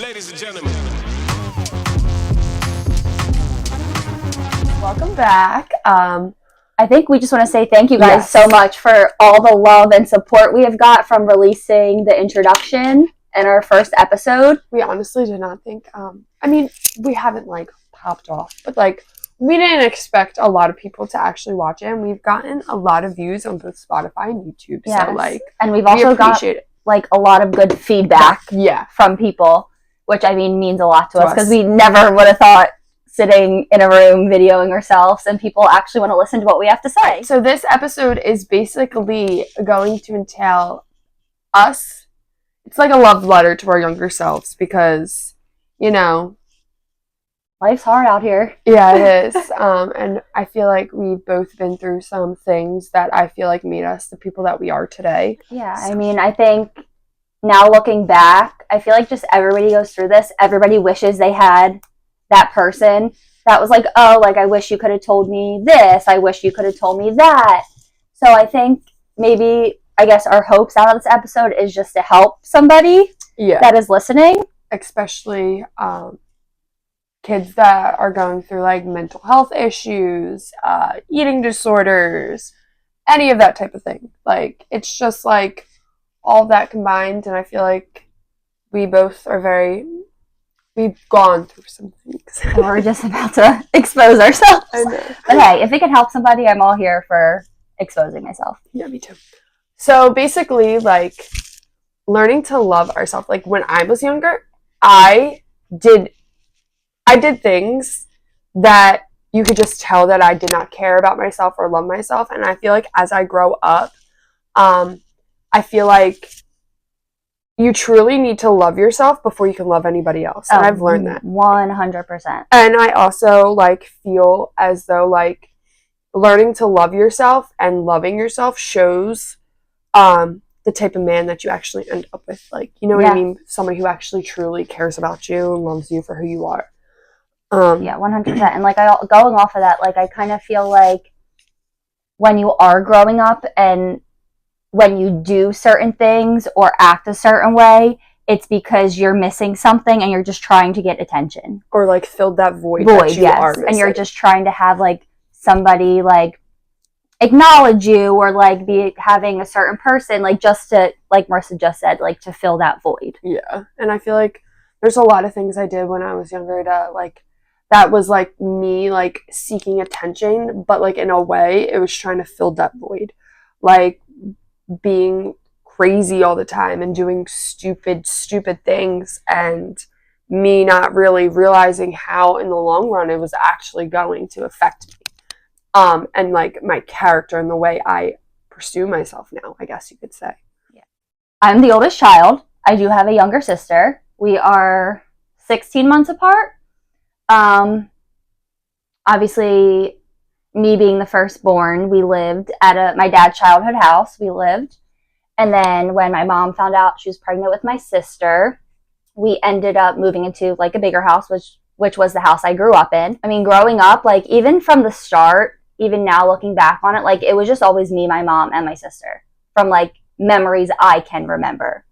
Ladies and gentlemen. Welcome back. I think we just want to say thank you guys so much for all the love and support we have got from releasing the introduction and our first episode. We honestly did not think, we haven't popped off, but we didn't expect a lot of people to actually watch it, and we've gotten a lot of views on both Spotify and YouTube. Yes. So and we've also got a lot of good feedback from people, which means a lot to us because we never would have thought sitting in a room videoing ourselves and people actually want to listen to what we have to say. So this episode is basically going to entail us. It's like a love letter to our younger selves because, life's hard out here. Yeah, it is. And I feel like we've both been through some things that I feel like made us the people that we are today. Yeah, I think now looking back, I feel like just everybody goes through this. Everybody wishes they had that person that was I wish you could have told me this. I wish you could have told me that. So I think our hopes out of this episode is just to help somebody that is listening. Especially kids that are going through mental health issues, eating disorders, any of that type of thing. It's just all of that combined, and I feel like we both are we've gone through some things. And we're just about to expose ourselves. I know. But hey, if it can help somebody, I'm all here for exposing myself. Yeah, me too. So basically, learning to love ourselves. When I was younger, I did things that you could just tell that I did not care about myself or love myself. And I feel like as I grow up, I feel like you truly need to love yourself before you can love anybody else. And I've learned that. 100%. And I also feel as though learning to love yourself and loving yourself shows the type of man that you actually end up with. What I mean? Somebody who actually truly cares about you and loves you for who you are. 100%. And going off of that, I kind of feel like when you are growing up and when you do certain things or act a certain way, it's because you're missing something and you're just trying to get attention. Or filled that void that you are missing. And you're just trying to have somebody acknowledge you or be having a certain person just to, like Marissa just said, to fill that void. Yeah. And I feel like there's a lot of things I did when I was younger that was me seeking attention, but in a way it was trying to fill that void. Being crazy all the time and doing stupid things, and me not really realizing how in the long run it was actually going to affect me. And my character and the way I pursue myself now, I guess you could say. Yeah. I'm the oldest child. I do have a younger sister. We are 16 months apart. Obviously, me being the firstborn, we lived at my dad's childhood house. And then when my mom found out she was pregnant with my sister, we ended up moving into a bigger house, which was the house I grew up in. Growing up, even from the start, even now looking back on it, it was just always me, my mom, and my sister from memories I can remember.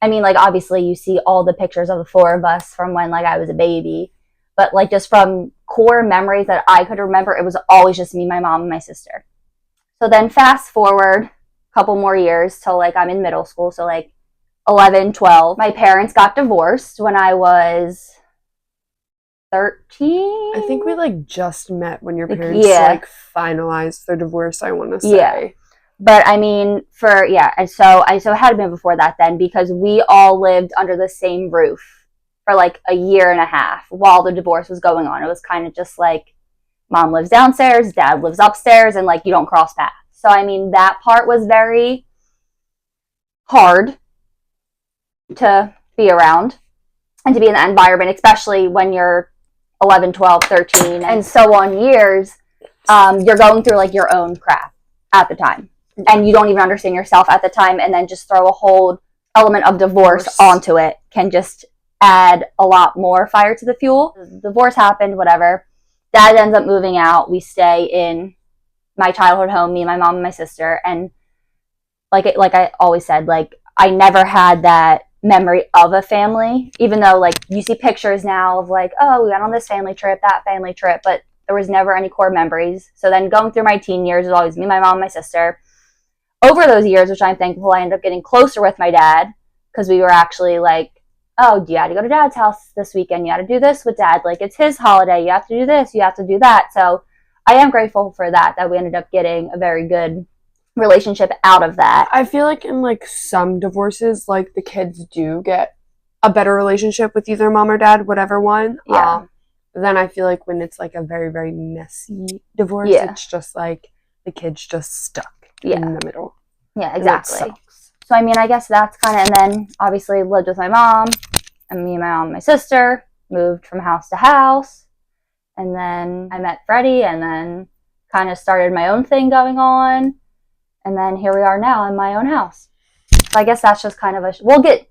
Obviously you see all the pictures of the four of us from when I was a baby, but just from core memories that I could remember, it was always just me, my mom, and my sister. So then fast forward a couple more years till I'm in middle school, so 11, 12. My parents got divorced when I was 13. I think we just met when your parents finalized their divorce, I want to say. Yeah. But and so it had been before that then, because we all lived under the same roof for a year and a half while the divorce was going on. It was kind of just mom lives downstairs, dad lives upstairs, and you don't cross paths. So that part was very hard to be around and to be in that environment, especially when you're 11, 12, 13, and so on years. You're going through your own crap at the time, and you don't even understand yourself at the time, and then just throw a whole element of divorce onto it can just add a lot more fire to the fuel. Divorce happened, whatever. Dad ends up moving out. We stay in my childhood home, me, my mom, and my sister. And like I always said, I never had that memory of a family, even though like you see pictures now of like, oh, we went on this family trip, that family trip, but there was never any core memories. So then going through my teen years, it was always me, my mom, my sister. Over those years, which I'm thankful, I ended up getting closer with my dad because we were actually like, oh, you had to go to dad's house this weekend. You had to do this with dad. Like, it's his holiday. You have to do this. You have to do that. So I am grateful for that we ended up getting a very good relationship out of that. I feel like in like some divorces, like the kids do get a better relationship with either mom or dad, whatever one. Yeah. Then I feel like when it's like a very, very messy divorce, Yeah. it's just like the kid's just stuck Yeah. in the middle. Yeah, exactly. So, I mean, I guess that's kind of, and then obviously lived with my mom, and me and my mom and my sister moved from house to house. And then I met Freddie, and then kind of started my own thing going on. And then here we are now in my own house. So I guess that's just kind of a, we'll get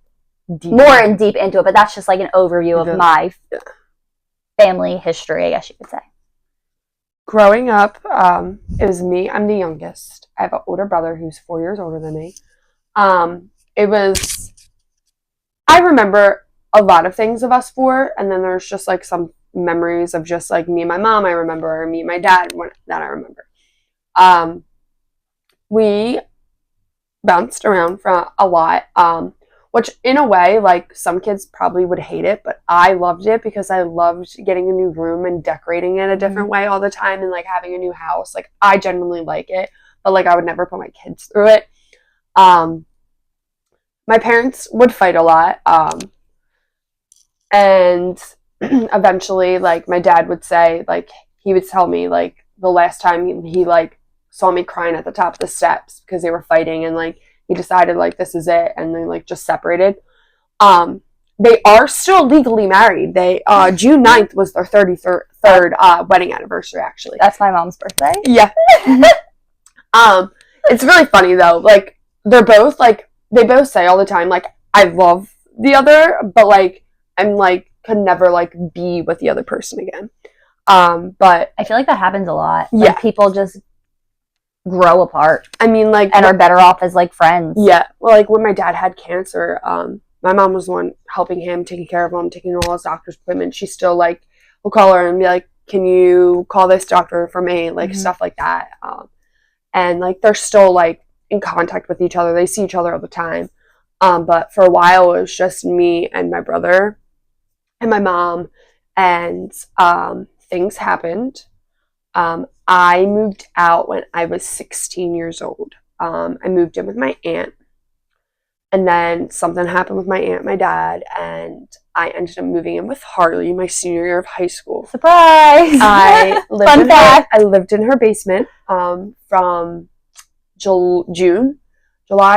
more in deep into it, but that's just like an overview of my family history, I guess you could say. Growing up, it was me. I'm the youngest. I have an older brother who's 4 years older than me. It was, I remember a lot of things of us four, and then there's just like some memories of just like me and my mom I remember, or me and my dad that I remember. We bounced around for a lot, which in a way, like some kids probably would hate it, but I loved it because I loved getting a new room and decorating it a different way all the time, and like having a new house. Like I genuinely like it, but like I would never put my kids through it. My parents would fight a lot, and eventually, like my dad would say, like he would tell me like the last time he like saw me crying at the top of the steps because they were fighting, and like he decided like this is it, and they like just separated. They are still legally married. They June 9th was their 33rd wedding anniversary, actually. That's my mom's birthday. Yeah. It's really funny though. Like they're both like, they both say all the time like I love the other, but like I'm like could never like be with the other person again. But I feel like that happens a lot. Yeah. Like people just grow apart. I mean, like, and are better off as like friends. Yeah. Well, like when my dad had cancer, my mom was the one helping him, taking care of him, taking all his doctor's appointments. She still like will call her and be like, "Can you call this doctor for me?" Like stuff like that. And like they're still like in contact with each other. They see each other all the time. But for a while it was just me and my brother and my mom, and things happened. I moved out when I was 16 years old. I moved in with my aunt, and then something happened with my aunt and my dad, and I ended up moving in with Harley my senior year of high school. Surprise! I Fun fact. I lived in her basement from July,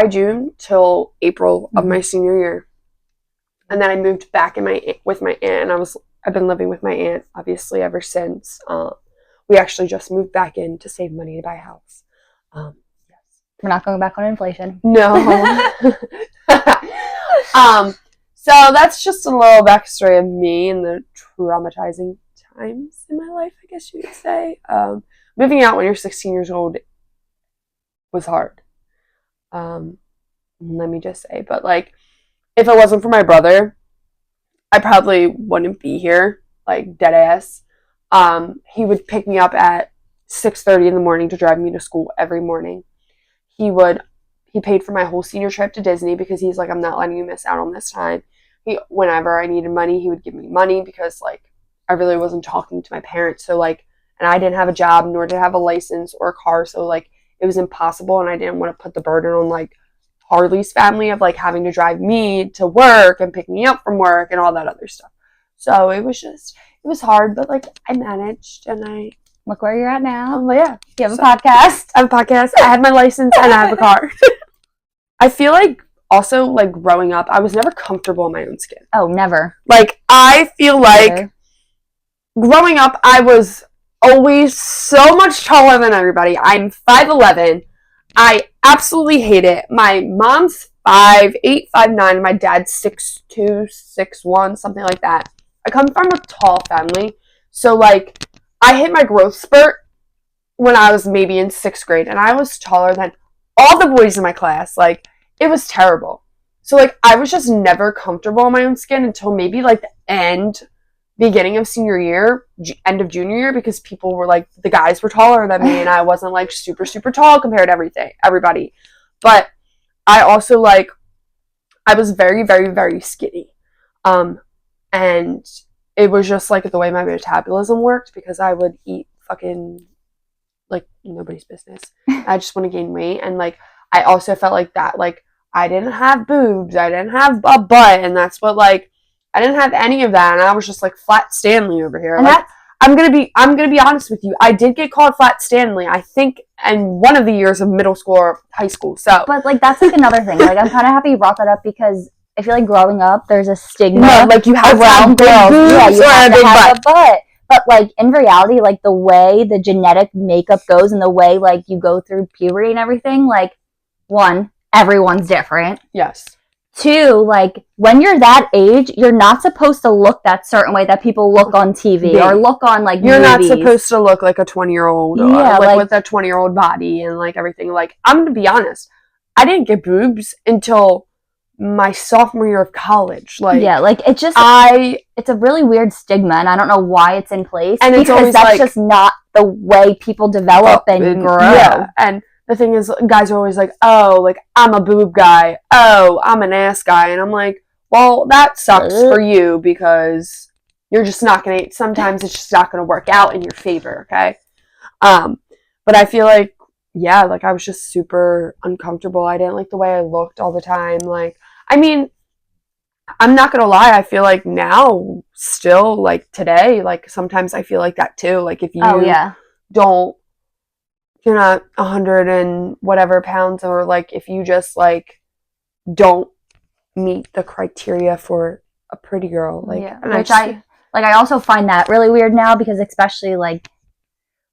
June till April of my senior year, and then I moved back with my aunt, and I've been living with my aunt obviously ever since. We actually just moved back in to save money to buy a house. Yes. We're not going back on inflation. No. So that's just a little backstory of me and the traumatizing times in my life, I guess you could say. Moving out when you're 16 years old was hard. Let me just say. But like, if it wasn't for my brother, I probably wouldn't be here, like dead ass. He would pick me up at 6:30 in the morning to drive me to school every morning. He paid for my whole senior trip to Disney because he's like, I'm not letting you miss out on this time. Whenever I needed money, he would give me money because like I really wasn't talking to my parents. So like, and I didn't have a job, nor did I have a license or a car. So like, it was impossible, and I didn't want to put the burden on like Harley's family of like having to drive me to work and pick me up from work and all that other stuff. So it was hard, but like I managed, and I look where you're at now. Yeah, you have a podcast. I have a podcast. I have my license and I have a car. I feel like also like growing up, I was never comfortable in my own skin. Oh, never. Like I feel like growing up, I was always so much taller than everybody. I'm 5'11". I absolutely hate it. My mom's 5'8", 5'9", and my dad's 6'2", 6'1", something like that. I come from a tall family, so like I hit my growth spurt when I was maybe in 6th grade, and I was taller than all the boys in my class. Like it was terrible. So, like, I was just never comfortable in my own skin until maybe, like, beginning of senior year, end of junior year, because people were, like, the guys were taller than me, and I wasn't, like, super, super tall compared to everybody. But I also, like, I was very, very, very skinny. And it was just, like, the way my metabolism worked, because I would eat fucking, like, nobody's business. I just want to gain weight, and, like, I also felt like that, like, I didn't have boobs, I didn't have a butt, and that's what, like, I didn't have any of that, and I was just, like, Flat Stanley over here. And like, I'm gonna be honest with you. I did get called Flat Stanley, I think, in one of the years of middle school or high school. So, but like that's like another thing. Like I'm kind of happy you brought that up because I feel like growing up, there's a stigma like you have around girls. Yeah, you have to have a butt. But like in reality, like the way the genetic makeup goes and the way like you go through puberty and everything, like one, everyone's different. Yes. Two, like when you're that age, you're not supposed to look that certain way that people look on TV or look on like you're movies. not supposed to look like a 20-year-old, yeah, like with a 20-year-old body and like everything. Like, I'm gonna be honest, I didn't get boobs until my sophomore year of college. Like, yeah, like it's a really weird stigma, and I don't know why it's in place. And it's always that's like, just not the way people develop and grow. Yeah, and the thing is, guys are always like, oh, like, I'm a boob guy. Oh, I'm an ass guy. And I'm like, well, that sucks for you because you're just not going to, sometimes it's just not going to work out in your favor, okay? But I feel like, yeah, like, I was just super uncomfortable. I didn't like the way I looked all the time. Like, I mean, I'm not going to lie. I feel like now, still, like, today, like, sometimes I feel like that too. Like, if you don't, you're not 100 and whatever pounds, or like if you just like don't meet the criteria for a pretty girl, like, which I also find that really weird now, because especially like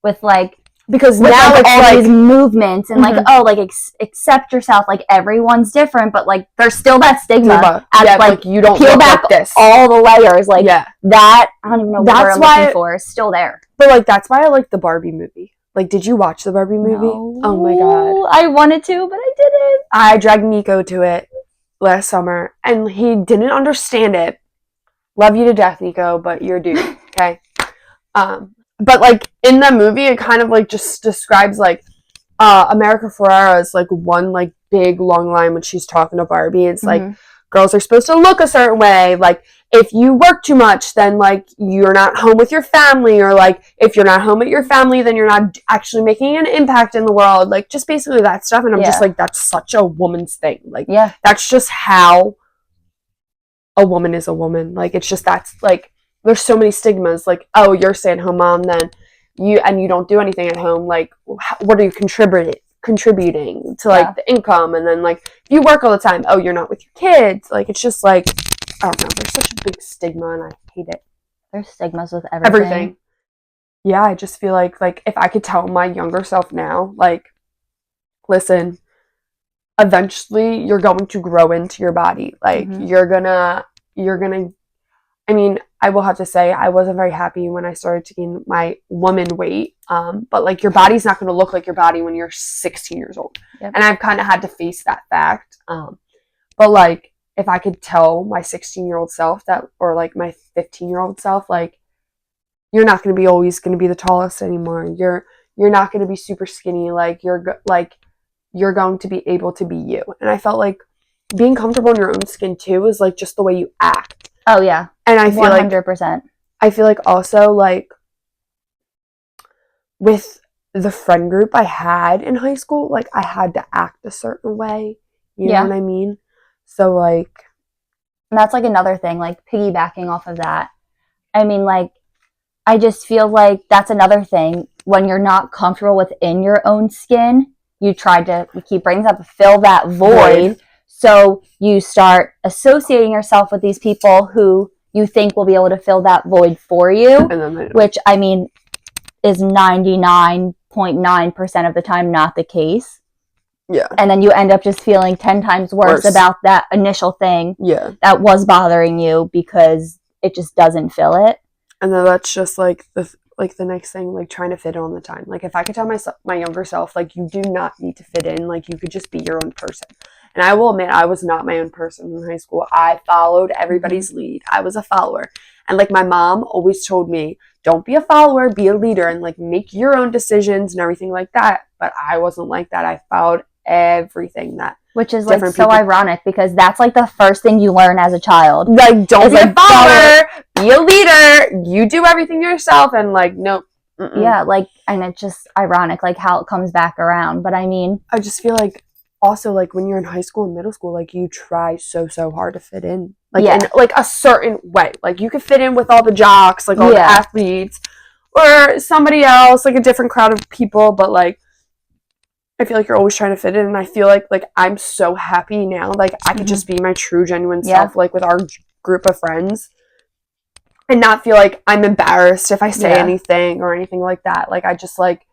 with like because with now like, it's all like these movements and like, oh, like accept yourself, like everyone's different, but like there's still that stigma at, like you don't peel back like this. All the layers, like that, I don't even know what I'm looking for, is still there. But like that's why I like the Barbie movie. Like, did you watch the Barbie movie? No. Oh my god. I wanted to, but I didn't. I dragged Nico to it last summer, and he didn't understand it. Love you to death, Nico, but you're a dude, okay? But like in the movie, it kind of like just describes like America Ferrera's like one like big long line when she's talking to Barbie. It's like, girls are supposed to look a certain way. Like, if you work too much, then like you're not home with your family, or like if you're not home with your family, then you're not actually making an impact in the world. Like, just basically that stuff. And I'm just like, that's such a woman's thing. Like, that's just how a woman is a woman. Like, it's just, that's like, there's so many stigmas. Like, oh, you're a stay-at-home mom, then you don't do anything at home. Like, what are you contributing to like the income? And then like if you work all the time, oh, you're not with your kids. Like, it's just like, I don't know, there's such a big stigma, and I hate it. There's stigmas with everything. Yeah, I just feel like if I could tell my younger self now, like, listen, eventually you're going to grow into your body. Like, you're gonna I mean, I will have to say, I wasn't very happy when I started to gain my woman weight. But like, your body's not going to look like your body when you're 16 years old. And I've kind of had to face that fact. But like, if I could tell my 16-year-old self that, or like my 15-year-old self, like, you're not going to be always going to be the tallest anymore. You're not going to be super skinny. Like, you're going to be able to be you. And I felt like being comfortable in your own skin too is like just the way you act. Oh yeah. And I feel 100%. I feel like also like with the friend group I had in high school, like I had to act a certain way. You know what I mean? So like, and that's like another thing, like piggybacking off of that. I mean, like, I just feel like that's another thing. When you're not comfortable within your own skin, you keep bringing up, fill that void. So you start associating yourself with these people who you think will be able to fill that void for you, which, I mean, is 99.9% of the time not the case. Yeah. And then you end up just feeling 10 times worse about that initial thing that was bothering you because it just doesn't fill it. And then that's just like the next thing, like trying to fit in all the time. Like, if I could tell my younger self, like, you do not need to fit in, like, you could just be your own person. And I will admit, I was not my own person in high school. I followed everybody's lead. I was a follower. And like my mom always told me, don't be a follower, be a leader, and like make your own decisions and everything like that. But I wasn't like that. I followed everything that which is like so ironic because that's like the first thing you learn as a child. Like, don't be a follower, be a leader. You do everything yourself, and like, nope. Yeah, like, and it's just ironic, like how it comes back around. But I mean, I just feel like also like when you're in high school and middle school, like you try so hard to fit in, like in like a certain way. Like you could fit in with all the jocks, like all the athletes, or somebody else, like a different crowd of people. But like, I feel like you're always trying to fit in, and I feel like I'm so happy now. Like I could just be my true, genuine self, like with our group of friends, and not feel like I'm embarrassed if I say anything or anything like that. Like I just like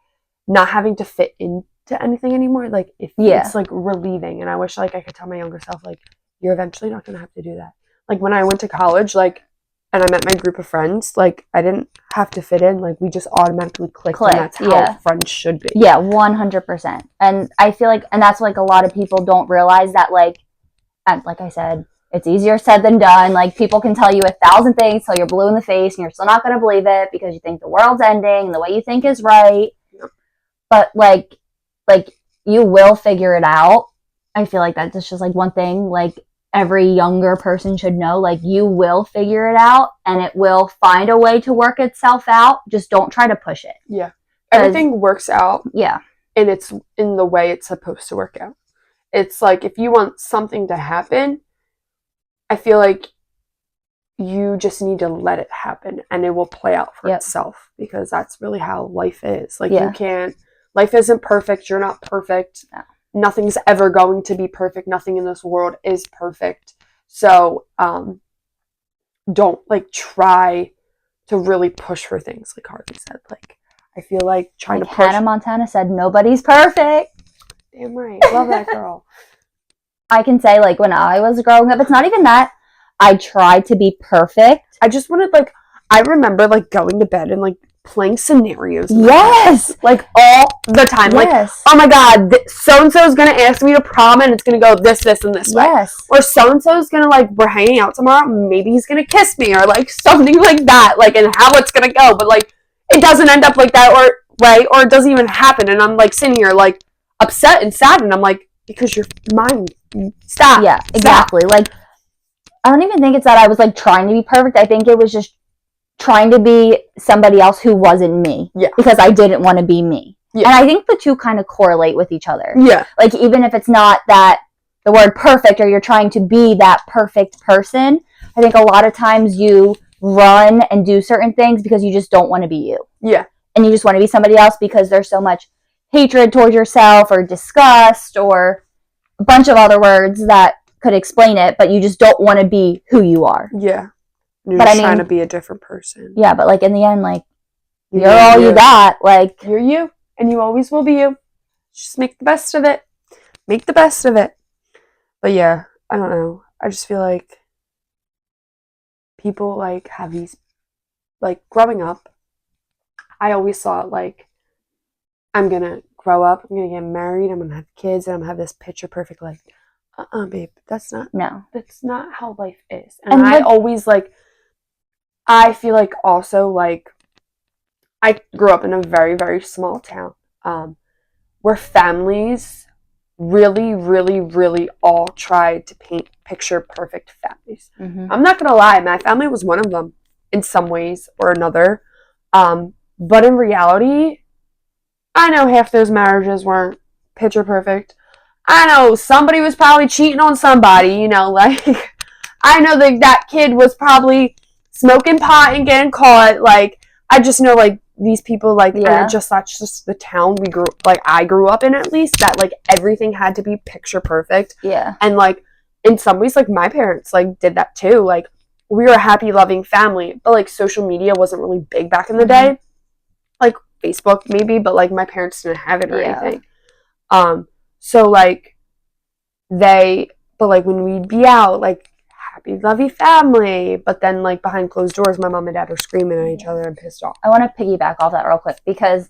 not having to fit into anything anymore. Like it's like relieving, and I wish like I could tell my younger self like you're eventually not gonna have to do that. Like when I went to college, like and I met my group of friends, like I didn't have to fit in. Like we just automatically clicked. And that's how friends should be. Yeah, 100%. And I feel like, and that's like a lot of people don't realize that like, and like I said, it's easier said than done. Like people can tell you 1,000 things till you're blue in the face and you're still not going to believe it because you think the world's ending and the way you think is right. Yep. But like you will figure it out. I feel like that's just like one thing like every younger person should know. Like you will figure it out and it will find a way to work itself out. Just don't try to push it. Yeah. Everything works out. Yeah. And it's in the way it's supposed to work out. It's like if you want something to happen, I feel like you just need to let it happen and it will play out for itself because that's really how life is. Like you can't, life isn't perfect. You're not perfect. No. Nothing's ever going to be perfect. Nothing in this world is perfect. So don't like try to really push for things like Harvey said. Like I feel like trying to push. Hannah Montana said nobody's perfect. Damn right. Love that girl. I can say like when I was growing up, it's not even that I tried to be perfect. I just wanted like, I remember like going to bed and like playing scenarios. Yes. Like all the time. Yes. Like, oh my God, so-and-so is going to ask me to prom and it's going to go this, and this way. Yes. Or so-and-so is going to like, we're hanging out tomorrow. Maybe he's going to kiss me or like something like that. Like, and how it's going to go. But like, it doesn't end up like that or it doesn't even happen. And I'm like sitting here like upset and sad. And I'm like, because your mind, stop. Yeah, exactly. Stop. Like, I don't even think it's that I was like trying to be perfect. I think it was just trying to be somebody else who wasn't me. Yeah. Because I didn't want to be me. Yeah. And I think the two kind of correlate with each other. Yeah. Like, even if it's not that the word perfect or you're trying to be that perfect person, I think a lot of times you run and do certain things because you just don't want to be you. Yeah. And you just want to be somebody else because there's so much hatred towards yourself or disgust or a bunch of other words that could explain it, but you just don't want to be who you are. Yeah. You're just trying to be a different person. Yeah, but like in the end, like you're all you got. Like you're you, and you always will be you. Just make the best of it. Make the best of it. But yeah, I don't know. I just feel like people like have these, like growing up, I always thought like I'm gonna grow up, I'm gonna get married, I'm gonna have kids, and I'm gonna have this picture perfect life. Babe, that's not how life is. And I always like, I feel like also like I grew up in a very, very small town where families really, really, really all tried to paint picture perfect families. Mm-hmm. I'm not going to lie, my family was one of them in some ways or another. But in reality, I know half those marriages weren't picture perfect. I know somebody was probably cheating on somebody, you know, like I know that kid was probably smoking pot and getting caught. Like I just know like these people like and that's just the town I grew up in, at least, that like everything had to be picture perfect. Yeah. And like in some ways like my parents like did that too. Like we were a happy, loving family, but like social media wasn't really big back in the day. Like Facebook maybe, but like my parents didn't have it or anything. So like but like when we'd be out, like happy, lovey family, but then like behind closed doors, my mom and dad are screaming at each other and pissed off. I want to piggyback off that real quick because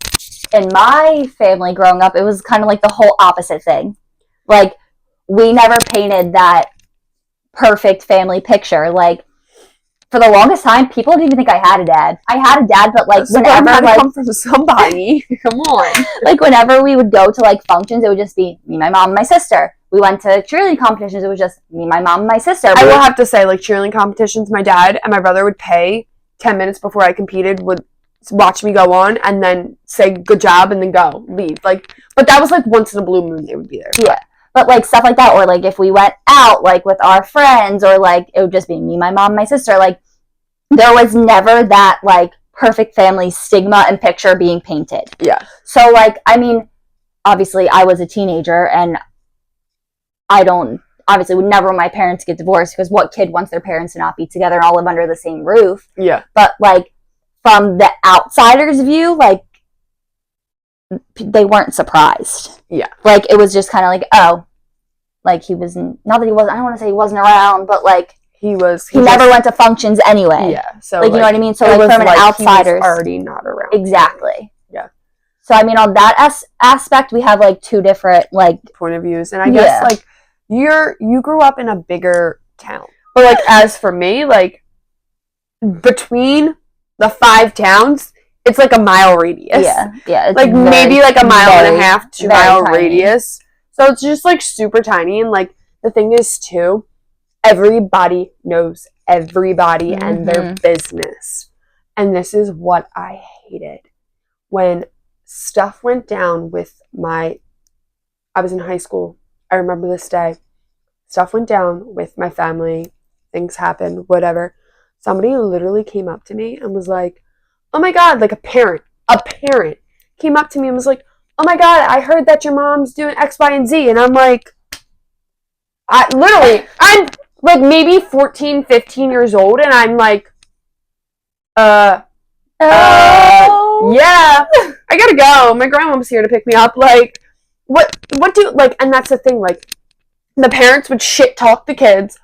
in my family growing up, it was kind of like the whole opposite thing. Like we never painted that perfect family picture. Like, for the longest time, people didn't even think I had a dad. I had a dad, but like whenever like come from somebody, come on. like whenever we would go to like functions, it would just be me, my mom, and my sister. We went to cheerleading competitions. It was just me, my mom, and my sister. I will have to say, like cheerleading competitions, my dad and my brother would pay 10 minutes before I competed, would watch me go on, and then say good job, and then go leave. Like, but that was like once in a blue moon they would be there. Yeah. But like stuff like that, or like if we went out like with our friends, or like it would just be me, my mom, my sister. Like there was never that like perfect family stigma and picture being painted. Yeah. So like, I mean, obviously I was a teenager, and I don't obviously would never want my parents to get divorced, because what kid wants their parents to not be together and all live under the same roof? Yeah. But like from the outsider's view, like they weren't surprised. Yeah. Like it was just kind of like, oh, like he was not that he wasn't. I don't want to say he wasn't around, but like he never went to functions anyway. Yeah. So like you know what I mean. So like from an outsider's, already not around. Exactly. Yeah. So I mean, on that aspect, we have like two different like point of views, and I guess like you grew up in a bigger town, but like as for me, like between the 5 towns, it's like a mile radius. Yeah, yeah. Like maybe like a mile and a half, 2 mile radius. So it's just like super tiny, and like the thing is too, everybody knows everybody and their business. And this is what I hated. When stuff went down with I was in high school. I remember this day. Stuff went down with my family. Things happened, whatever. Somebody literally came up to me and was like, oh my God, like a parent came up to me and was like, oh my God, I heard that your mom's doing X, Y, and Z. And I'm like, I'm like maybe 14, 15 years old, and I'm like, yeah, I gotta go. My grandma's here to pick me up. Like, what do, like, and that's the thing, like, the parents would shit talk the kids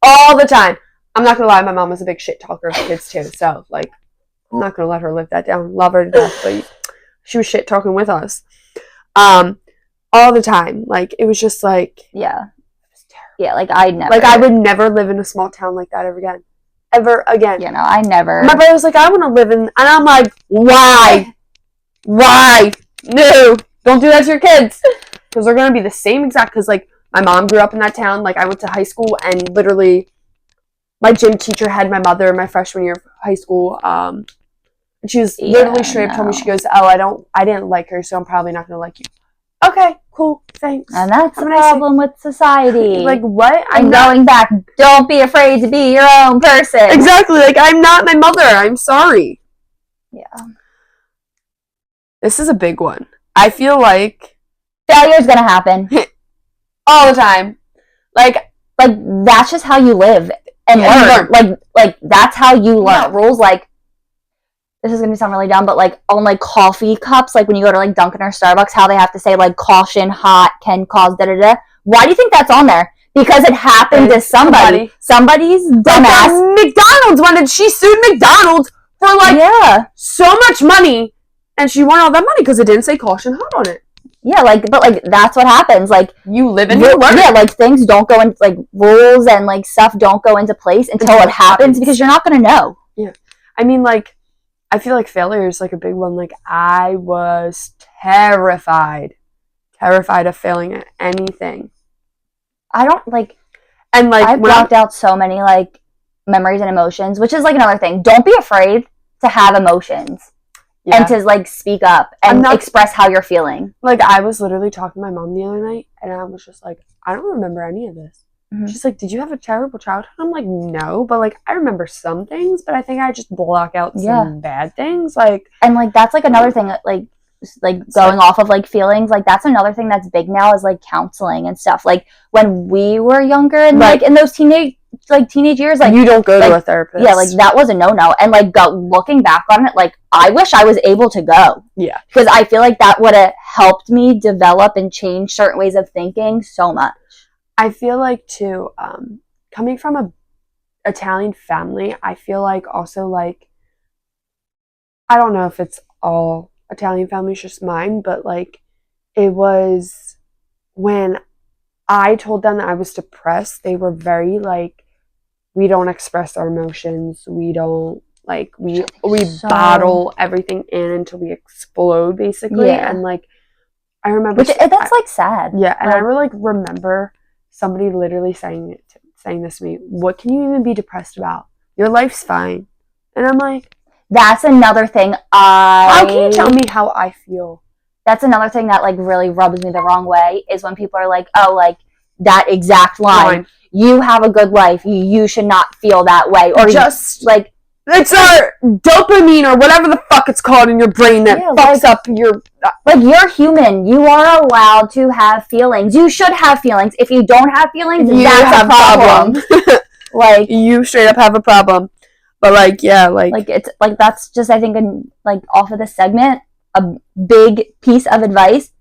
all the time. I'm not gonna lie, my mom was a big shit talker of kids too, so, like, I'm not gonna let her live that down. Love her to death, but she was shit talking with us. All the time. Like, it was just like, yeah. Yeah, like I would never live in a small town like that ever again. You know, I never. My brother was like, I want to live in, and I'm like, why? No, don't do that to your kids, because they're gonna be the same exact. Because like my mom grew up in that town. Like I went to high school, and literally, my gym teacher had my mother my freshman year of high school. And she was literally straight up told me, she goes, oh, I didn't like her, so I'm probably not gonna like you. Okay, cool, thanks. And that's the problem with society. Like, what? And going back, don't be afraid to be your own person. Exactly. Like, I'm not my mother. I'm sorry. Yeah. This is a big one. I feel like failure's gonna happen. All the time. Like, that's just how you live and learn. Like, that's how you learn. Yeah. Rules, like, this is gonna sound really dumb, but like on like coffee cups, like when you go to like Dunkin' or Starbucks, how they have to say like caution, hot, can cause da-da-da. Why do you think that's on there? Because it happened to somebody. Somebody's dumbass. Like McDonald's she sued McDonald's for like so much money, and she won all that money because it didn't say caution hot on it. Yeah, like, but like that's what happens. Like, you live and you learn. Yeah, like things don't go into like rules and like stuff don't go into place until it happens, because you're not gonna know. Yeah, I mean, like, I feel like failure is like a big one. Like, I was terrified of failing at anything. I don't like, and like I've blocked out so many like memories and emotions, which is like another thing. Don't be afraid to have emotions and to like speak up and express how you're feeling. Like, I was literally talking to my mom the other night, and I was just like, I don't remember any of this. Mm-hmm. She's like, did you have a terrible childhood? I'm like, no, but like I remember some things, but I think I just block out some bad things. Like, and like that's like another thing that like going off of like feelings, like that's another thing that's big now is like counseling and stuff. Like when we were younger and like in those teenage years, like you don't go to a therapist. Yeah, like that was a no-no. And like looking back on it, like I wish I was able to go. Yeah, because I feel like that would have helped me develop and change certain ways of thinking so much. I feel like too, coming from a Italian family, I feel like also like, I don't know if it's all Italian families, just mine, but like it was when I told them that I was depressed, they were very like, we don't express our emotions. We don't like we bottle everything in until we explode, basically. Yeah. And like, I remember that's like sad. Yeah, and like, I like remember somebody literally saying this to me. What can you even be depressed about? Your life's fine. And I'm like, that's another thing. How can you tell me how I feel? That's another thing that like really rubs me the wrong way is when people are like, oh, like that exact line. You have a good life. You should not feel that way. Or just like, it's our dopamine or whatever the fuck it's called in your brain that fucks up your... Like, you're human. You are allowed to have feelings. You should have feelings. If you don't have feelings, that's a problem. Like, you straight up have a problem. But like, yeah, like it's like, that's just, I think, like off of this segment, a big piece of advice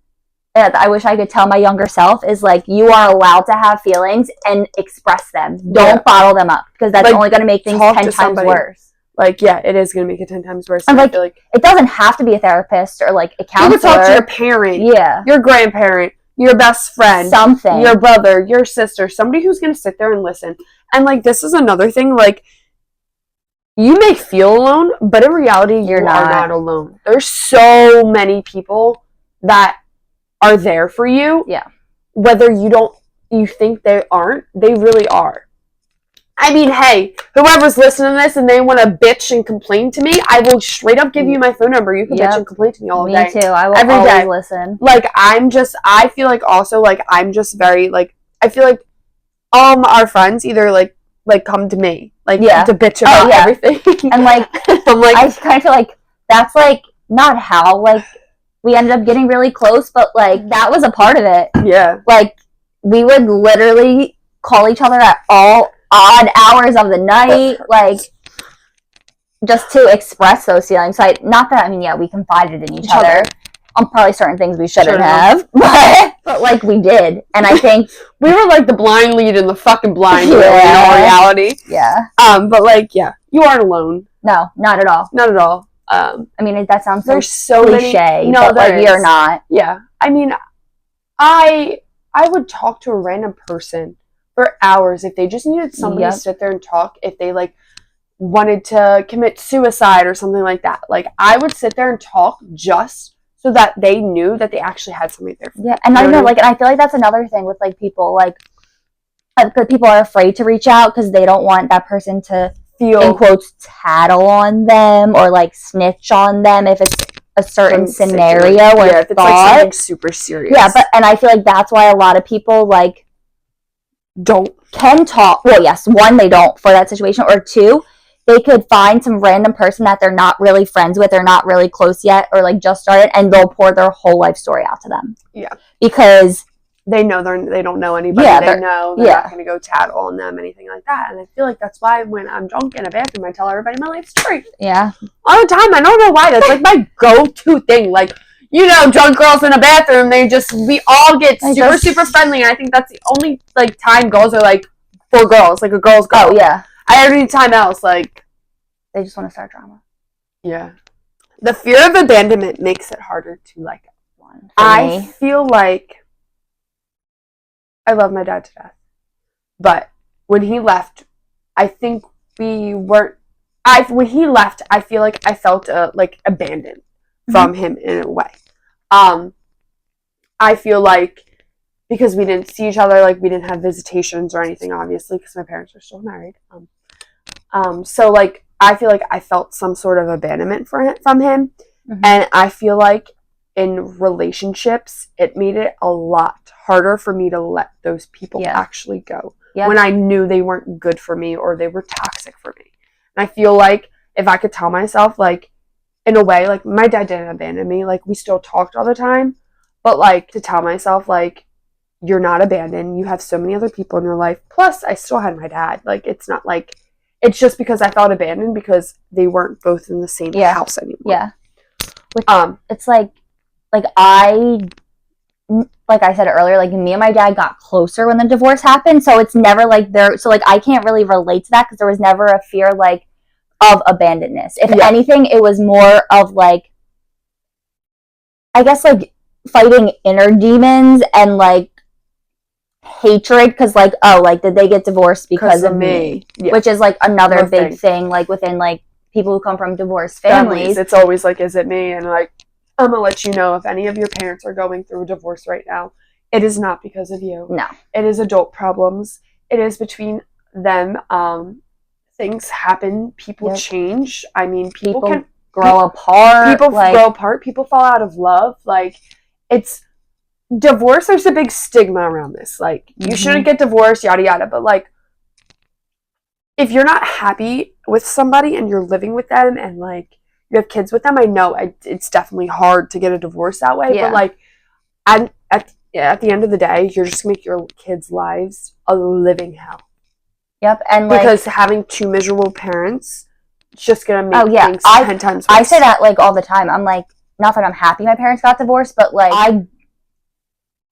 that I wish I could tell my younger self is like, you are allowed to have feelings and express them. Don't bottle them up, because that's only going to make things 10 times worse. Like, yeah, it is going to make it 10 times worse. And like, it doesn't have to be a therapist or like a counselor. You can talk to your parent, your grandparent, your best friend, something, your brother, your sister, somebody who's going to sit there and listen. And like, this is another thing, like, you may feel alone, but in reality, you are not alone. There's so many people that are there for you. Yeah. Whether you think they aren't, they really are. I mean, hey, whoever's listening to this and they want to bitch and complain to me, I will straight up give you my phone number. You can bitch and complain to me all day. Me too. I will always listen. Like, I feel like also, like, I'm just very, like, I feel like all our friends either, like come to me, like, to bitch about everything. And, like, I'm like, I kind of feel like that's, like, not how, like, we ended up getting really close, but, like, that was a part of it. Yeah. Like, we would literally call each other at all odd hours of the night, like, just to express those feelings. Like, not that, I mean, yeah, we confided in each other on probably certain things we shouldn't have, but like, we did. And I think we were like the blind lead in the fucking blind lead in all reality. Yeah. But like, yeah, you aren't alone. No, not at all. Not at all. I mean, that sounds so cliche, but like, you're not. Yeah. I mean, I would talk to a random person for hours if they just needed somebody to sit there and talk. If they like wanted to commit suicide or something like that, like, I would sit there and talk just so that they knew that they actually had somebody there. Yeah, and I know, like, and I feel like that's another thing with like people, like, people are afraid to reach out because they don't want that person to feel, in quotes, tattle on them or like snitch on them if it's a certain scenario or if it's like something super serious. Yeah, and I feel like that's why a lot of people like can talk. Well, yes, one, they don't for that situation, or two, they could find some random person that they're not really friends with or not really close yet or like just started, and they'll pour their whole life story out to them. Yeah. Because they know they don't know anybody. Yeah, they know they're not going to go tattle on them, anything like that. And I feel like that's why when I'm drunk in a bathroom, I tell everybody my life story. Yeah. All the time. I don't know why. That's like my go-to thing. Like, you know, drunk girls in a bathroom, we all get super friendly. And I think that's the only like time girls are like for girls, like a girl's girl. Oh, yeah. Every time else, like, they just want to start drama. Yeah. The fear of abandonment makes it harder to like one. I feel like I love my dad to death. But when he left, I think we weren't when he left, I feel like I felt like abandoned from him in a way. I feel like because we didn't see each other, like, we didn't have visitations or anything, obviously, because my parents are still married. So like, I feel like I felt some sort of abandonment from him. And I feel like in relationships, it made it a lot harder for me to let those people actually go when I knew they weren't good for me or they were toxic for me. And I feel like if I could tell myself, like, in a way, like, my dad didn't abandon me, like, we still talked all the time, but like, to tell myself, like, you're not abandoned, you have so many other people in your life, plus I still had my dad, like, it's not like it's just because I felt abandoned because they weren't both in the same house anymore. Yeah. Which, it's like I said earlier, like, me and my dad got closer when the divorce happened, so it's never like so like, I can't really relate to that because there was never a fear like of abandonedness. If anything, it was more of like, I guess, like, fighting inner demons and like hatred because like, oh, like did they get divorced because of me? Yeah. Which is like another big thing like within like people who come from divorced families. It's always like, is it me? And like, I'm gonna let you know, if any of your parents are going through a divorce right now, it is not because of you. No. It is adult problems. It is between them. Things happen. People change. I mean, people can grow apart. People grow apart. People fall out of love. Like, it's divorce. There's a big stigma around this. Like, you shouldn't get divorced, yada yada. But like, if you're not happy with somebody and you're living with them and like you have kids with them, I know it's definitely hard to get a divorce that way. But like, at the end of the day, you're just gonna make your kids' lives a living hell. Yep, and like, because having two miserable parents, it's just gonna make things 10 times worse. I say that like all the time. I'm like, not that I'm happy my parents got divorced, but like,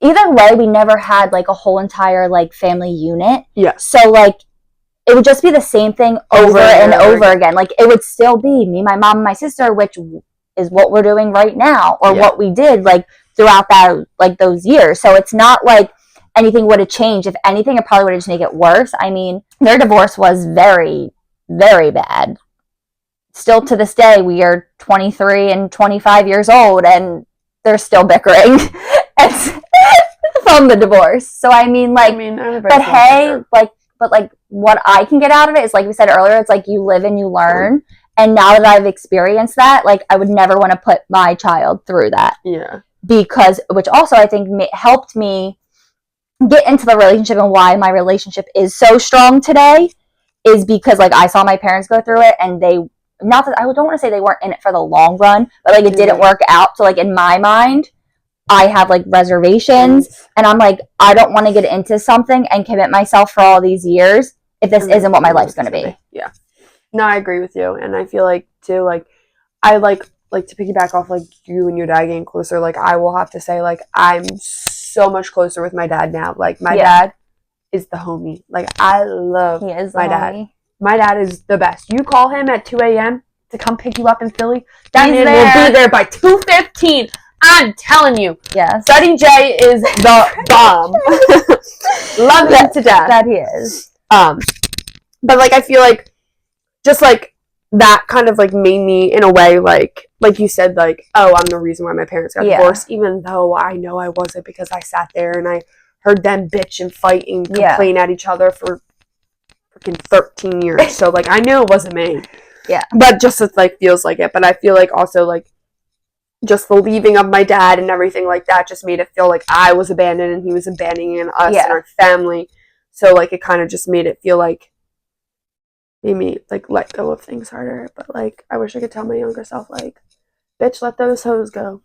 either way, we never had like a whole entire like family unit. Yeah. So like, it would just be the same thing over and over again. Like, it would still be me, my mom, and my sister, which is what we're doing right now, or what we did like throughout that like those years. So it's not like anything would have changed. If anything, it probably would have just made it worse. I mean, their divorce was very, very bad. Still to this day, we are 23 and 25 years old, and they're still bickering from the divorce. So I mean, like, but hey, like, what I can get out of it is, like we said earlier, it's like you live and you learn. And now that I've experienced that, like, I would never want to put my child through that. Yeah. Because, which also I think helped me get into the relationship, and why my relationship is so strong today is because like I saw my parents go through it, and they, not that I don't want to say they weren't in it for the long run, but like it didn't work out. So like in my mind, I have like reservations, and I'm like, I don't want to get into something and commit myself for all these years if this isn't what my life's going to be. Yeah. No, I agree with you, and I feel like too, like, I like to piggyback off like you and your dad getting closer. Like, I will have to say, like, I'm so much closer with my dad now. Like, my dad is the homie. Like, I love my dad. My dad is the best. You call him at 2 a.m. to come pick you up in Philly, that man will be there by 2:15. I'm telling you. Yes. Buddy J is the bomb. Love him to death. That he is. But like, I feel like just like that kind of like made me, in a way, like you said, like, oh, I'm the reason why my parents got divorced, even though I know I wasn't, because I sat there and I heard them bitch and fight and complain at each other for freaking 13 years. So like, I knew it wasn't me. Yeah. But just it like feels like it. But I feel like also like just the leaving of my dad and everything like that just made it feel like I was abandoned and he was abandoning us and our family. So like, it kind of just made it feel like made me like let go of things harder. But like, I wish I could tell my younger self, like, bitch, let those hoes go.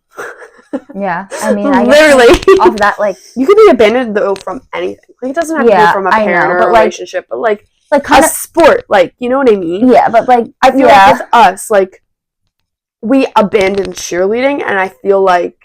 Yeah, I mean, I literally off that, like, you could be abandoned though from anything. Like, it doesn't have to be from a parent or a relationship, but like a sport, like, you know what I mean? Yeah, but like, I feel like with us, like, we abandoned cheerleading, and I feel like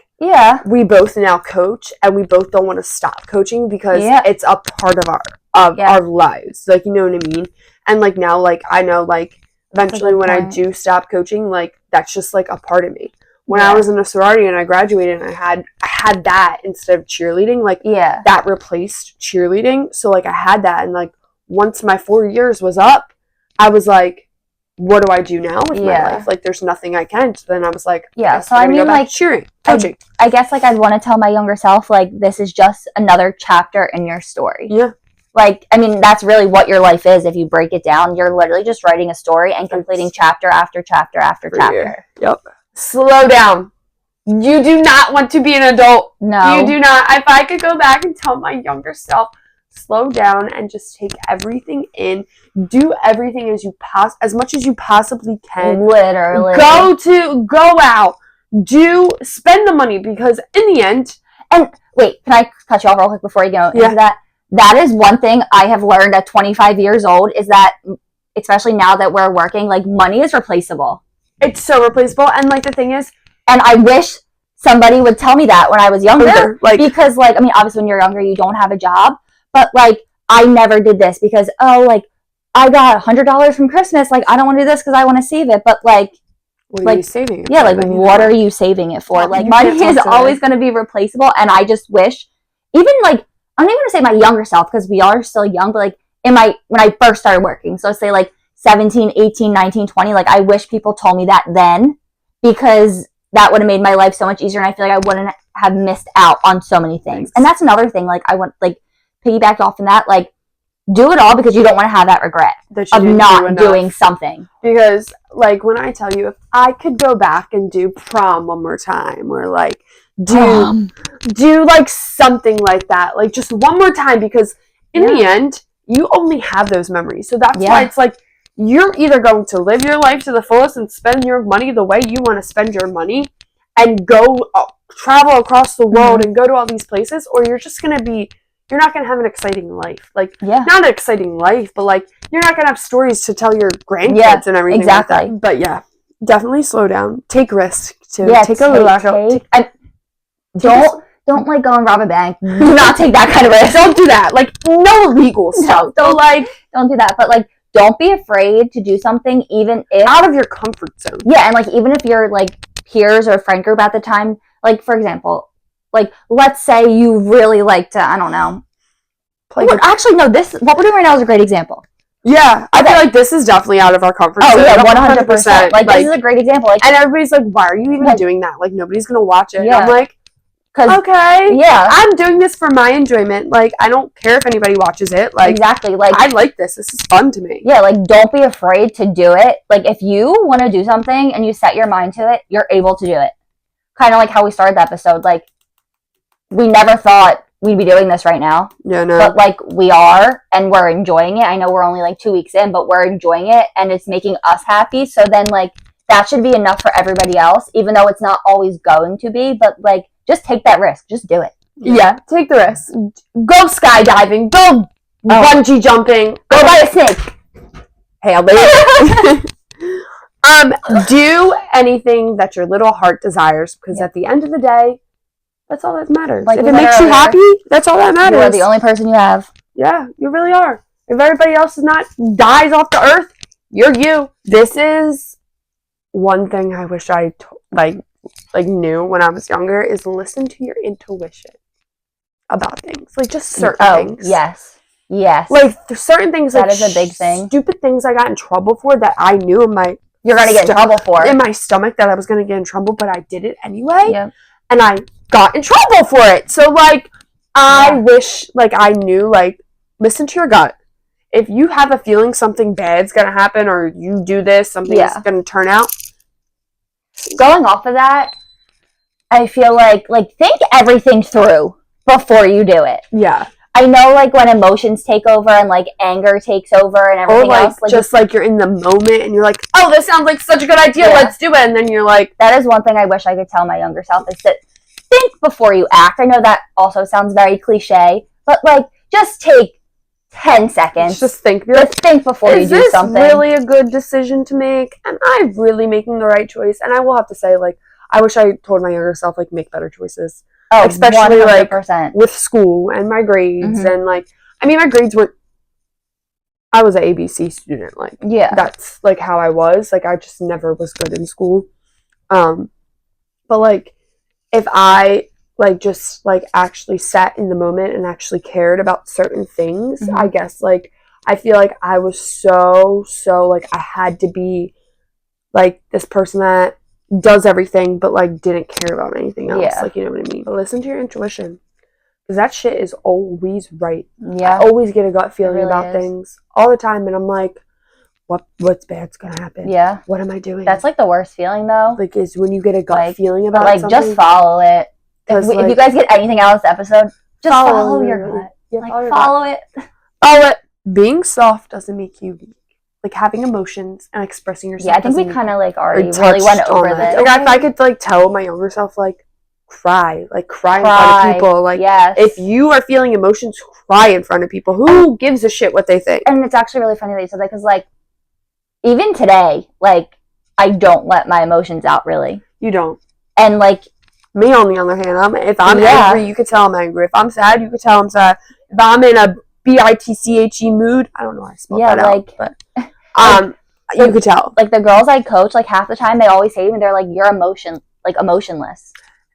we both now coach, and we both don't want to stop coaching because it's a part of our lives. Like, you know what I mean? And like, now, like, I know, like, eventually when I do stop coaching, like, that's just like a part of me. When I was in a sorority and I graduated and I had that instead of cheerleading, like, that replaced cheerleading. So like, I had that, and like, once my 4 years was up, I was like, what do I do now with my life? Like, there's nothing I can. So then I was like, so I mean, like, cheering, coaching. I guess like I'd want to tell my younger self, like, this is just another chapter in your story. Yeah. Like, I mean, that's really what your life is. If you break it down, you're literally just writing a story and completing chapter after chapter after chapter. Yep. Slow down. You do not want to be an adult. No. You do not. If I could go back and tell my younger self, slow down and just take everything in. Do everything as much as you possibly can. Literally. Go out. Spend the money, because in the end. And wait, can I cut you off real quick before you go into that? That is one thing I have learned at 25 years old, is that, especially now that we're working, like, money is replaceable. It's so replaceable. And like, the thing is, and I wish somebody would tell me that when I was younger. Like, because like, I mean, obviously when you're younger, you don't have a job, but like, I never did this because, oh, like, I got $100 from Christmas. Like, I don't want to do this because I want to save it. But like, what are you saving it for? Yeah, like, what are you saving it for? Like, money is always going to be replaceable. And I just wish, even like, I don't even want to say my younger self because we are still young, but like when I first started working. So say like 17, 18, 19, 20, like I wish people told me that then because that would have made my life so much easier and I feel like I wouldn't have missed out on so many things. Thanks. And that's another thing, like I want like piggyback off in that, like do it all because you don't want to have that regret of not doing something. Because like when I tell you, if I could go back and do prom one more time or like do like something like that, like just one more time, because in the end you only have those memories. So that's why it's like you're either going to live your life to the fullest and spend your money the way you want to spend your money and go travel across the world and go to all these places, or you're just going to be, you're not going to have an exciting life. Like, not an exciting life, but like, you're not going to have stories to tell your grandkids and everything like that. But yeah, definitely slow down. Take risks too. Take a risk. Don't like go and rob a bank. Do not take that kind of risk. Don't do that. Like, no illegal stuff. Don't do that. But like, don't be afraid to do something, even if out of your comfort zone. Yeah, and like even if you're like peers or friend group at the time, like for example, like let's say you really like to, I don't know. Actually, no. What we're doing right now is a great example. Yeah, I feel like this is definitely out of our comfort zone. Oh yeah, 100%. Like this is a great example. Like, and everybody's like, "Why are you even doing that? Like nobody's gonna watch it." Yeah. And I'm like, okay, I'm doing this for my enjoyment. Like, I don't care if anybody watches it. Like, exactly. Like, I like this. This is fun to me. Yeah, like, don't be afraid to do it. Like, if you want to do something and you set your mind to it, you're able to do it. Kind of like how we started the episode. Like, we never thought we'd be doing this right now. Yeah, no. But, like, we are, and we're enjoying it. I know we're only, like, 2 weeks in, but we're enjoying it, and it's making us happy. So then, like, that should be enough for everybody else, even though it's not always going to be. But, like, just take that risk. Just do it. Yeah, take the risk. Go skydiving. Go bungee jumping. Go buy a snake. Hail Mary. Do anything that your little heart desires, because at the end of the day, that's all that matters. Like, if it makes you happy, that's all that matters. You're the only person you have. Yeah, you really are. If everybody else dies off the earth, you're you. This is one thing I wish I knew when I was younger, is listen to your intuition about things. Like, just certain things. Yes. Like, there's certain things, that is a big thing. Stupid things I got in trouble for that I knew you're going to get in trouble for. In my stomach that I was going to get in trouble, but I did it anyway. Yep. And I got in trouble for it. So, like, I wish, like, I knew, like, listen to your gut. If you have a feeling something bad's going to happen, or you do this, something's going to turn out. Going off of that, I feel like think everything through before you do it. Yeah. I know, like, when emotions take over and, like, anger takes over and everything else. Like, just, like, you're in the moment and you're like, oh, this sounds like such a good idea, let's do it. And then you're like... That is one thing I wish I could tell my younger self, is to think before you act. I know that also sounds very cliche, but, like, just take 10 seconds. Just think. Just think before you do something. Is this really a good decision to make? Am I really making the right choice? And I will have to say, like, I wish I told my younger self, like, make better choices. Oh, especially 100%. Like with school and my grades and like, I mean, my grades weren't, I was an ABC student, like, that's like how I was, like, I just never was good in school. But like, if I like just like actually sat in the moment and actually cared about certain things, I guess, like, I feel like I was so like, I had to be like this person that does everything but like didn't care about anything else. Like, you know what I mean? But listen to your intuition, because that shit is always right. I always get a gut feeling about things all the time, and I'm like, what's bad's gonna happen? What am I doing? That's like the worst feeling though, like, is when you get a gut feeling about something. Just follow it. If you guys get anything out of this episode, just follow your gut. Follow it. Being soft doesn't make you weak. Like, having emotions and expressing yourself. Yeah, I think we kind of, like, already really went over this. Like, if I could, like, tell my younger self, like, cry in front of people. Like, if you are feeling emotions, cry in front of people. Who gives a shit what they think? And it's actually really funny that you said that, because, like, even today, like, I don't let my emotions out, really. You don't. And, like... Me, on the other hand, if I'm angry, you could tell I'm angry. If I'm sad, you could tell I'm sad. If I'm in a bitche mood, I don't know how I spell that out, but you could tell. Like, the girls I coach, like, half the time they always say to me, they're like, you're emotionless.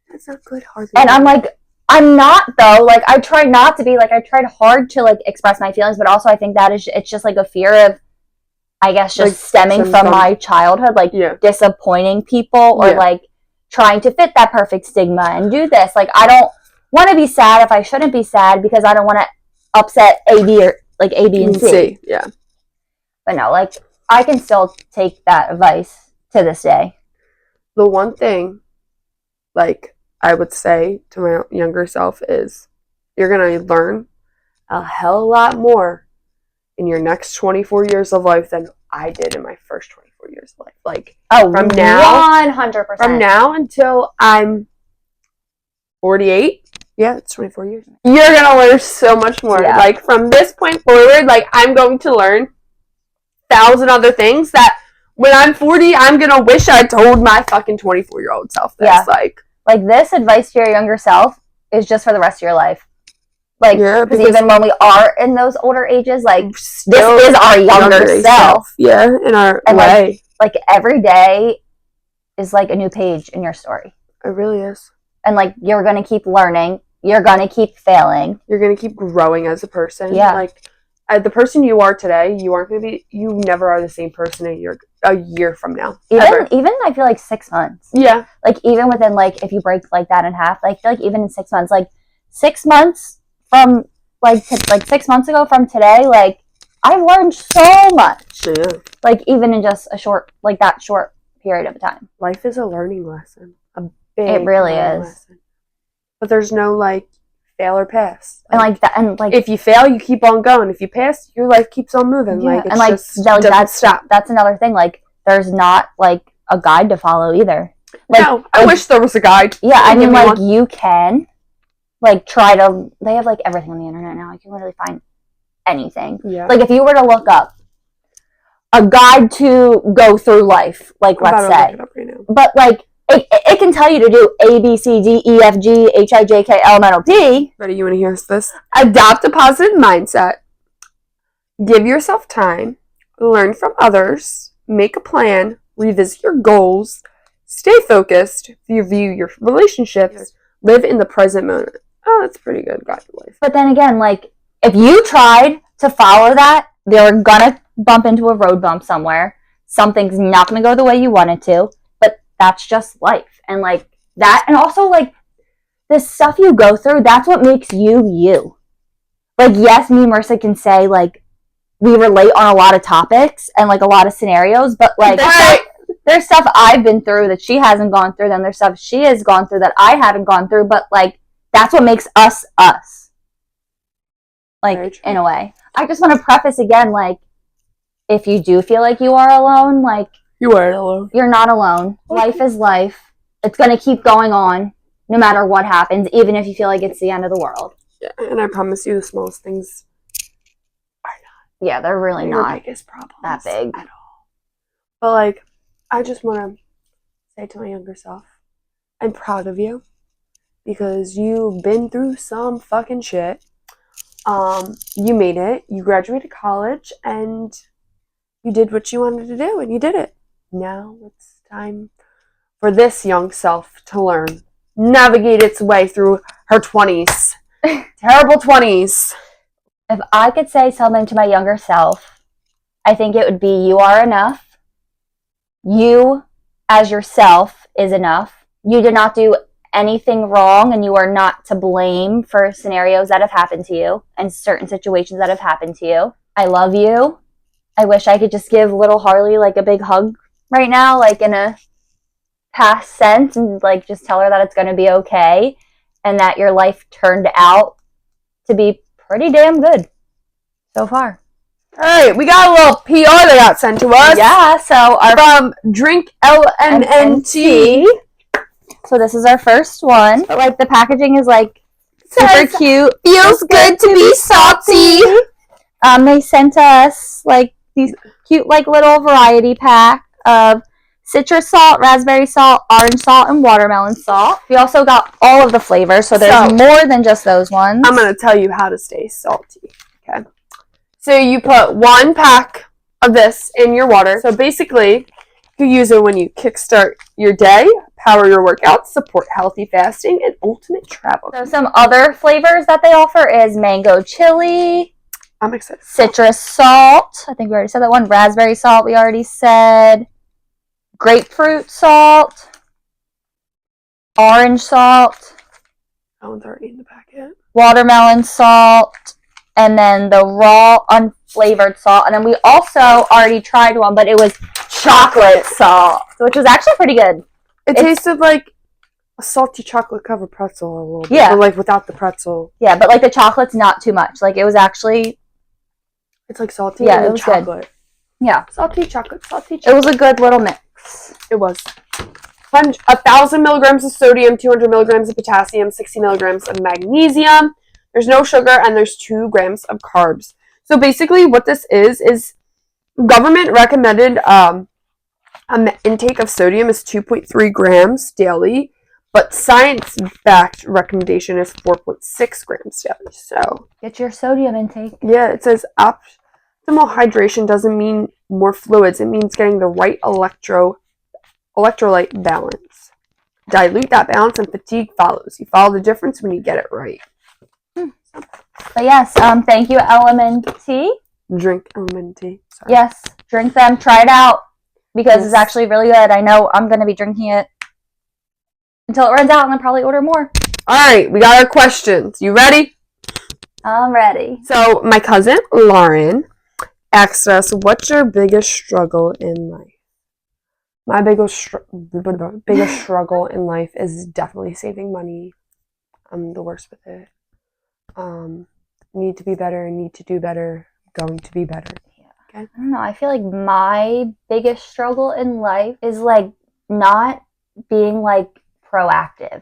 That's not good, hardly. And I'm like, I'm not though. Like I try not to be. Like I tried hard to like express my feelings, but also I think that it's just like a fear of, I guess, just like, stemming from my childhood, like disappointing people or like trying to fit that perfect stigma and do this. Like I don't want to be sad if I shouldn't be sad because I don't want to upset A, B, or like A, B, and C. Yeah. But no, like I can still take that advice to this day. The one thing, like, I would say to my younger self is you're going to learn a hell of a lot more in your next 24 years of life than I did in my first 24 years of life. Like, from now, 100%. From now until I'm 48, yeah, it's 24 years. You're going to learn so much more. Yeah. Like, from this point forward, like, I'm going to learn 1,000 other things that when I'm 40, I'm going to wish I told my fucking 24-year-old self this. Yeah. Like, this advice to your younger self is just for the rest of your life. Like, because even when we are in those older ages, like, this is our younger self. Yeah, in our way. Like, every day is, like, a new page in your story. It really is. And, like, you're going to keep learning. You're going to keep failing. You're going to keep growing as a person. Yeah. Like, the person you are today, you never are the same person a year from now. Even I feel like 6 months. Yeah. Like, even within, like, if you break, like, that in half, like, I feel like even in 6 months, like, 6 months from, like, 6 months ago from today, like, I've learned so much. Yeah. Like, even in just that short period of time. Life is a learning lesson. A big It really is. Lesson. But there's no, like, fail or pass. And if you fail, you keep on going. If you pass, your life keeps on moving. Yeah. Like, it's doesn't stop. That's another thing. Like, there's not, like, a guide to follow either. Like, no, I wish there was a guide. Yeah, I mean, like, you can, like, they have, like, everything on the internet now. You can literally find anything. Yeah. Like, if you were to look up a guide to go through life, like, let's say. Look it up right now. But, like, it can tell you to do A, B, C, D, E, F, G, H, I, J, K, L, M, N, O, P. Ready? You want to hear this? Adopt a positive mindset. Give yourself time. Learn from others. Make a plan. Revisit your goals. Stay focused. View your relationships. Live in the present moment. Oh, that's pretty good. Guide to life. But then again, like, if you tried to follow that, they're gonna bump into a road bump somewhere. Something's not gonna go the way you want it to. That's just life. And, like, that, and also, like, the stuff you go through, that's what makes you you. Like, yes, me and Marissa can say, like, we relate on a lot of topics and, like, a lot of scenarios, but, like, there's stuff I've been through that she hasn't gone through, then there's stuff she has gone through that I haven't gone through, but, like, that's what makes us us. Like, in a way. I just want to preface again, like, if you do feel like you are alone, like, you aren't alone. You're not alone. Okay. Life is life. It's going to keep going on no matter what happens, even if you feel like it's the end of the world. Yeah, and I promise you the smallest things are not. Yeah, they're really not biggest problems that big at all. But, like, I just want to say to my younger self, I'm proud of you because you've been through some fucking shit. You made it. You graduated college and you did what you wanted to do and you did it. Now it's time for this young self to learn, navigate its way through her 20s. Terrible 20s. If I could say something to my younger self, I think it would be, you are enough. You, as yourself, is enough. You did not do anything wrong, and you are not to blame for scenarios that have happened to you and certain situations that have happened to you. I love you. I wish I could just give little Harley, like, a big hug right now, like, in a past sense, and, like, just tell her that it's going to be okay and that your life turned out to be pretty damn good so far. All right, we got a little PR that got sent to us. Yeah, so from Drink LNNT. So this is our first one. But, like, the packaging is, like, super cute. Feels good to be salty. They sent us, like, these cute, like, little variety pack of citrus salt, raspberry salt, orange salt, and watermelon salt. We also got all of the flavors, so there's more than just those ones. I'm going to tell you how to stay salty, okay? So you put 1 pack of this in your water. So basically, you use it when you kickstart your day, power your workouts, support healthy fasting, and ultimate travel. So some other flavors that they offer is mango chili. I'm excited. Citrus salt. I think we already said that one. Raspberry salt, we already said. Grapefruit salt. Orange salt. That one's already in the packet. Watermelon salt. And then the raw unflavored salt. And then we also already tried one, but it was chocolate salt, which was actually pretty good. It tasted like a salty chocolate covered pretzel a little bit. Yeah. But like without the pretzel. Yeah, but like the chocolate's not too much. Like it was actually... It's like salty Yeah, and it was chocolate. Good. Yeah. Salty chocolate, salty chocolate. It was a good little mix. It was. 1,000 milligrams of sodium, 200 milligrams of potassium, 60 milligrams of magnesium. There's no sugar, and there's 2 grams of carbs. So basically what this is government recommended an intake of sodium is 2.3 grams daily, but science-backed recommendation is 4.6 grams daily. So get your sodium intake. Yeah, it says optimal hydration doesn't mean more fluids. It means getting the right electrolyte balance. Dilute that balance and fatigue follows. You follow the difference when you get it right. But yes, thank you, LMNT. Drink Element Tea. Sorry. Yes, drink them. Try it out because it's actually really good. I know I'm going to be drinking it until it runs out, and then probably order more. All right, we got our questions. You ready? I'm ready. So my cousin Lauren asked us, "What's your biggest struggle in life?" My biggest struggle in life is definitely saving money. I'm the worst with it. Need to be better, need to do better, going to be better. Yeah. Okay. I don't know. I feel like my biggest struggle in life is like not being like proactive,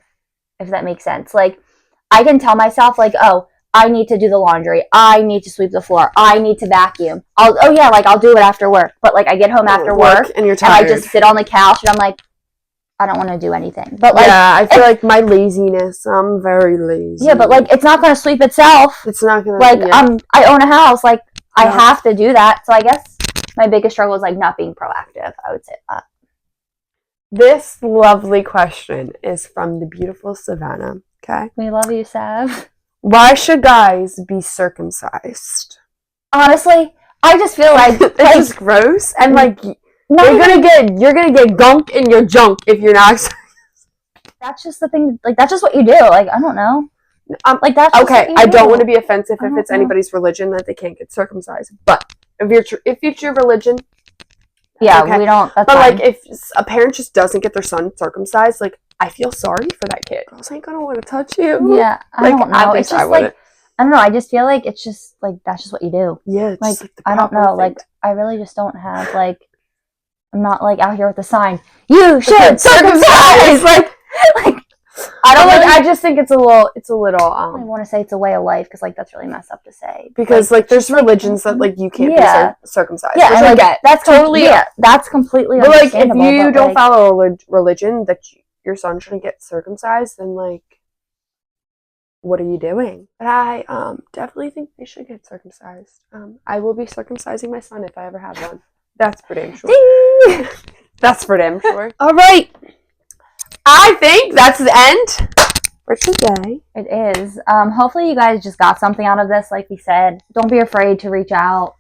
if that makes sense. Like I can tell myself like, oh, I need to do the laundry. I need to sweep the floor. I need to vacuum. I'll do it after work. But like I get home after work and you're tired. And I just sit on the couch and I'm like, I don't want to do anything. But like, yeah, I feel like my laziness. I'm very lazy. Yeah, but like it's not gonna sweep itself. It's not gonna. Like I own a house. Like I have to do that. So I guess my biggest struggle is like not being proactive. I would say that. This lovely question is from the beautiful Savannah. Okay. We love you, Sav. Why should guys be circumcised? Honestly, I just feel like it's just gross and like. You're gonna get gunk in your junk if you're not. That's just the thing. Like that's just what you do. Like I don't know. Like that's just okay. I don't want to be offensive if it's anybody's religion that they can't get circumcised. But if it's your religion, yeah, okay. We don't. That's but fine. like if a parent just doesn't get their son circumcised, like I feel sorry for that kid. Girls ain't gonna want to touch you. Yeah, I don't know. It's just like I don't know. I just feel like it's just like that's just what you do. Yeah, it's like the I don't know. Like I really just don't have like. I'm not like out here with a sign. You should circumcise. like I don't like. I just think it's a little. I don't want to say it's a way of life because like that's really messed up to say. Because like there's religions that like you can't be circumcised. Yeah, and, like, that's totally that's completely. But like if you don't follow a religion that your son shouldn't get circumcised, then like what are you doing? But I definitely think they should get circumcised. I will be circumcising my son if I ever have one. That's for damn sure. Ding! That's for damn sure. All right. I think that's the end for today. It is. Hopefully you guys just got something out of this. Like we said, don't be afraid to reach out.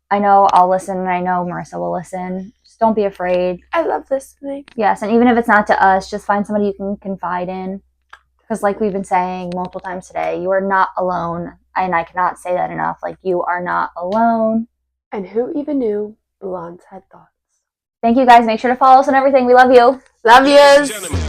I know I'll listen and I know Marissa will listen. Just don't be afraid. I love listening. Yes, and even if it's not to us, just find somebody you can confide in. Because like we've been saying multiple times today, you are not alone. And I cannot say that enough. Like you are not alone. And who even knew blondes had thoughts? Thank you guys. Make sure to follow us on everything. We love you. Love yous.